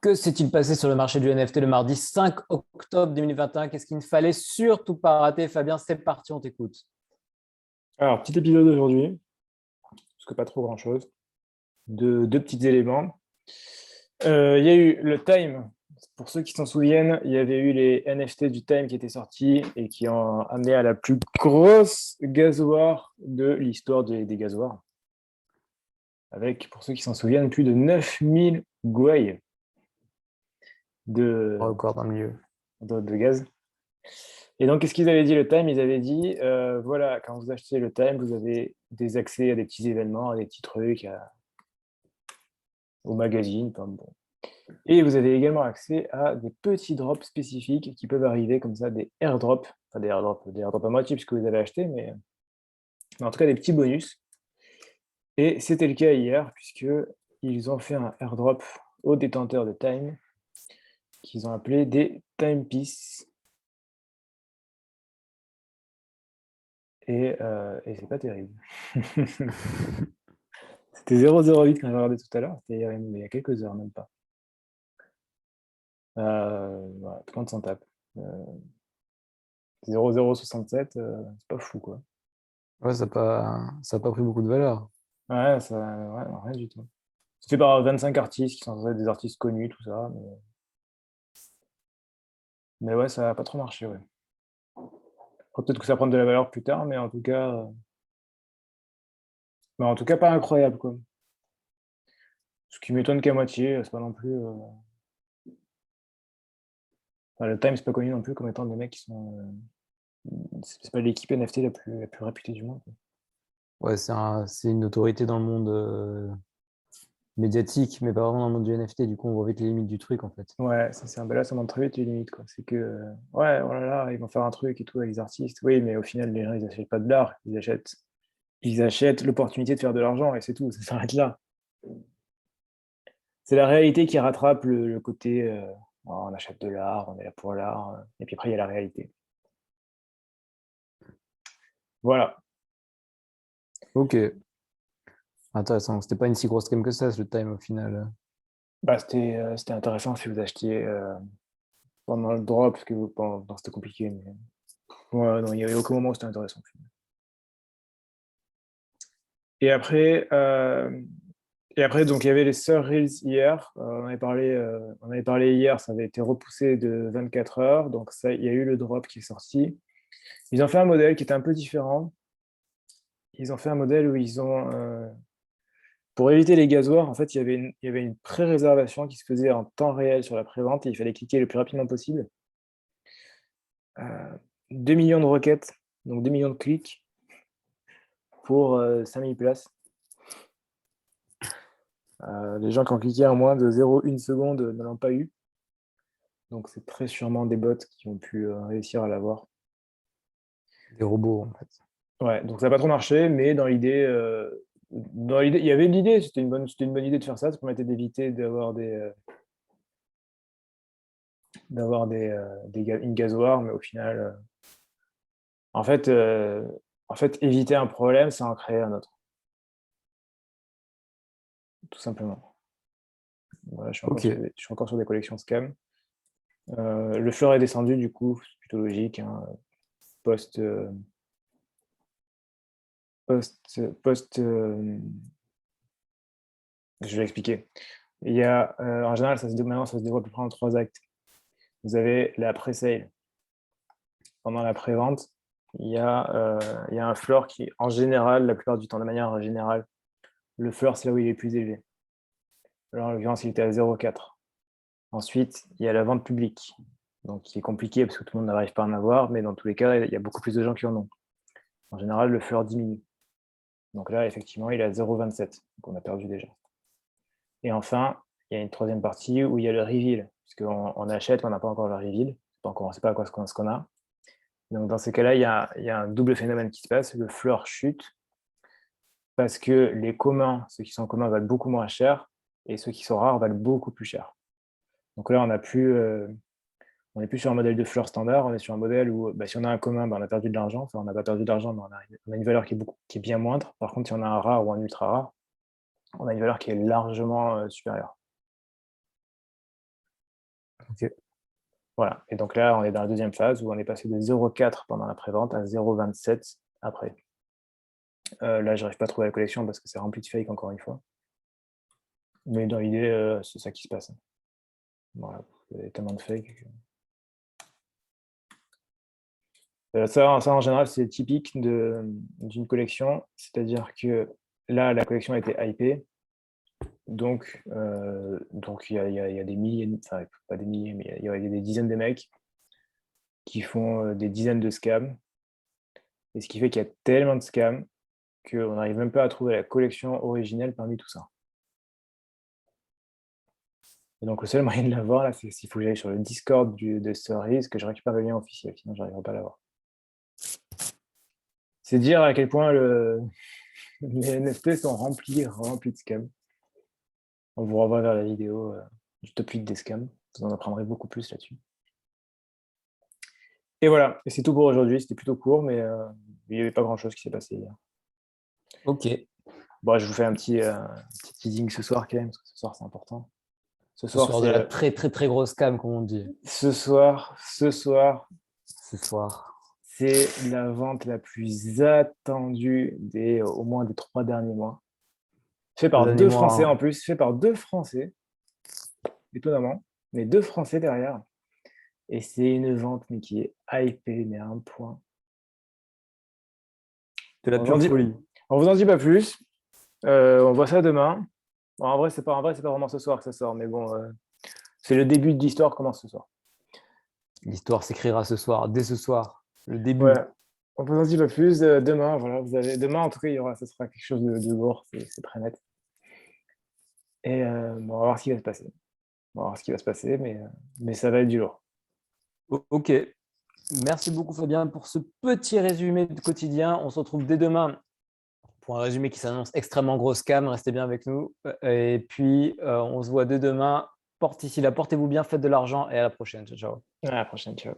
Que s'est-il passé sur le marché du NFT le mardi 5 octobre 2021? Qu'est-ce qu'il ne fallait surtout pas rater? Fabien, c'est parti, on t'écoute. Alors, petit épisode aujourd'hui, parce que pas trop grand-chose. Deux petits éléments. Il y a eu le Time. Pour ceux qui s'en souviennent, il y avait eu les NFT du Time qui étaient sortis et qui ont amené à la plus grosse gazoire de l'histoire des gazoirs. Avec, pour ceux qui s'en souviennent, plus de 9000 gouailles de, Record dans le milieu. de gaz. Et donc, qu'est-ce qu'ils avaient dit le Time? Ils avaient dit, voilà, quand vous achetez le Time, vous avez des accès à des petits événements, à des petits trucs, au magazine. Enfin, bon. Et vous avez également accès à des petits drops spécifiques qui peuvent arriver comme ça, des airdrops, enfin des airdrops à moitié puisque vous avez acheté, mais en tout cas des petits bonus. Et c'était le cas hier puisque ils ont fait un airdrop aux détenteurs de Time qu'ils ont appelé des Timepieces. Et c'est pas terrible. C'était 0,08 quand j'ai regardé tout à l'heure, c'était il y a quelques heures, même pas. Voilà, tout le monde s'en tape. 0,067, c'est pas fou, quoi. Ouais, ça a pas pris beaucoup de valeur. Ouais, ouais, non, rien du tout. C'est fait par 25 artistes qui sont censés être des artistes connus, tout ça. Mais ouais, ça n'a pas trop marché, ouais. Peut-être que ça prend de la valeur plus tard, mais en tout cas pas incroyable, quoi. Ce qui m'étonne qu'à moitié, c'est pas non plus. Enfin, le Time, c'est pas connu non plus comme étant des mecs qui sont. C'est pas l'équipe NFT la plus réputée du monde, quoi. Ouais, c'est une autorité dans le monde médiatique, mais pas vraiment dans le monde du NFT. Du coup, on voit vite les limites du truc, en fait. Ouais, c'est un. Ben là, ça montre très vite les limites, quoi. C'est que, ouais, oh là là, ils vont faire un truc et tout avec les artistes. Oui, mais au final, les gens, ils achètent pas de l'art, ils achètent l'opportunité de faire de l'argent et c'est tout, ça s'arrête là. C'est la réalité qui rattrape le côté oh, on achète de l'art, on est là pour l'art, et puis après il y a la réalité. Voilà. Ok, intéressant. C'était pas une si grosse game que ça, le time, au final. Bah, c'était intéressant si vous achetiez pendant le drop, parce que non, c'était compliqué, mais ouais, non, il n'y avait aucun moment où c'était intéressant. Et après, donc il y avait les Sœurs Reels hier. On avait parlé hier, ça avait été repoussé de 24 heures, donc ça, il y a eu le drop qui est sorti. Ils ont fait un modèle qui était un peu différent. Ils ont fait un modèle où ils ont, pour éviter les gazoirs, en fait, il y avait une pré-réservation qui se faisait en temps réel sur la prévente et il fallait cliquer le plus rapidement possible. 2 millions de requêtes, donc 2 millions de clics pour 5000 places. Les gens qui ont cliqué en moins de 0,1 seconde ne l'ont pas eu. Donc c'est très sûrement des bots qui ont pu réussir à l'avoir. Des robots, en fait. Ouais, donc ça n'a pas trop marché, mais dans l'idée, il y avait l'idée, c'était une bonne idée de faire ça, ça permettait d'éviter d'avoir une gazoire, mais au final, en fait, éviter un problème, c'est en créer un autre, tout simplement. Voilà, je suis encore Ok. sur des collections scam. Le fleur est descendu, du coup, c'est plutôt logique, hein, post, post, post, je vais expliquer. En général, maintenant, ça se dévoile à peu près en 3 actes. Vous avez la pré-sale. Pendant la pré-vente, il y a un floor qui, en général, la plupart du temps, de manière générale, le floor, c'est là où il est plus élevé. Alors, en l'occurrence, il était à 0,4. Ensuite, il y a la vente publique, donc qui est compliqué parce que tout le monde n'arrive pas à en avoir, mais dans tous les cas, il y a beaucoup plus de gens qui en ont. En général, le floor diminue. Donc là, effectivement, il est à 0,27, donc on a perdu déjà. Et enfin, il y a une troisième partie où il y a le reveal, puisqu'on achète, on n'a pas encore le reveal, on ne sait pas ce qu'on a. Donc dans ces cas-là, il y a un double phénomène qui se passe, le floor chute, parce que les communs, ceux qui sont communs valent beaucoup moins cher, et ceux qui sont rares valent beaucoup plus cher. Donc là, on n'est plus sur un modèle de floor standard, on est sur un modèle où si on a un commun, on a perdu de l'argent, enfin on n'a pas perdu d'argent, mais on a une valeur qui est bien moindre. Par contre, si on a un rare ou un ultra rare, on a une valeur qui est largement supérieure. Ok. Voilà. Et donc là, on est dans la deuxième phase où on est passé de 0,4 pendant la prévente à 0,27 après. Là, je n'arrive pas à trouver la collection parce que c'est rempli de fake encore une fois. Mais dans l'idée, c'est ça qui se passe. Voilà. Il y a tellement de fake. Ça, en général, c'est typique d'une collection. C'est-à-dire que là, la collection a été hypée. Donc, il y a des milliers, enfin, pas des milliers, mais il y a des dizaines de mecs qui font des dizaines de scams. Et ce qui fait qu'il y a tellement de scams qu'on n'arrive même pas à trouver la collection originelle parmi tout ça. Et donc, le seul moyen de l'avoir, là, c'est s'il faut que j'aille sur le Discord de Stories, que je récupère le lien officiel, sinon je n'arriverai pas à l'avoir. C'est dire à quel point les NFT sont remplis de scams. On vous renvoie vers la vidéo du top 8 des scams. Vous en apprendrez beaucoup plus là-dessus. Et voilà, et c'est tout pour aujourd'hui. C'était plutôt court, mais il n'y avait pas grand-chose qui s'est passé hier. Ok. Bon, je vous fais un petit teasing ce soir quand même, parce que ce soir, c'est important. Ce soir de la très, très, très grosse cam, comme on dit. Ce soir, Ce soir. c'est la vente la plus attendue au moins des 3 derniers mois. Fait par 2 Français en plus, fait par 2 Français, étonnamment, mais 2 Français derrière. Et c'est une vente mais qui est hypée, mais à un point. De la pure folie. On vous en dit pas plus. On voit ça demain. Bon, en vrai, c'est pas vraiment ce soir que ça sort, mais bon, c'est le début de l'histoire commence ce soir. L'histoire s'écrira ce soir, dès ce soir. Le début. Ouais. On vous en dit pas plus. Demain, voilà, demain en tout cas, ça sera quelque chose de lourd, c'est très net. Et bon, on va voir ce qui va se passer. On va voir ce qui va se passer, mais ça va être du lourd. Ok. Merci beaucoup Fabien pour ce petit résumé du quotidien. On se retrouve dès demain pour un résumé qui s'annonce extrêmement gros scam. Restez bien avec nous. Et puis, on se voit dès demain. D'ici là, portez-vous bien, faites de l'argent et à la prochaine. Ciao, ciao. À la prochaine, ciao.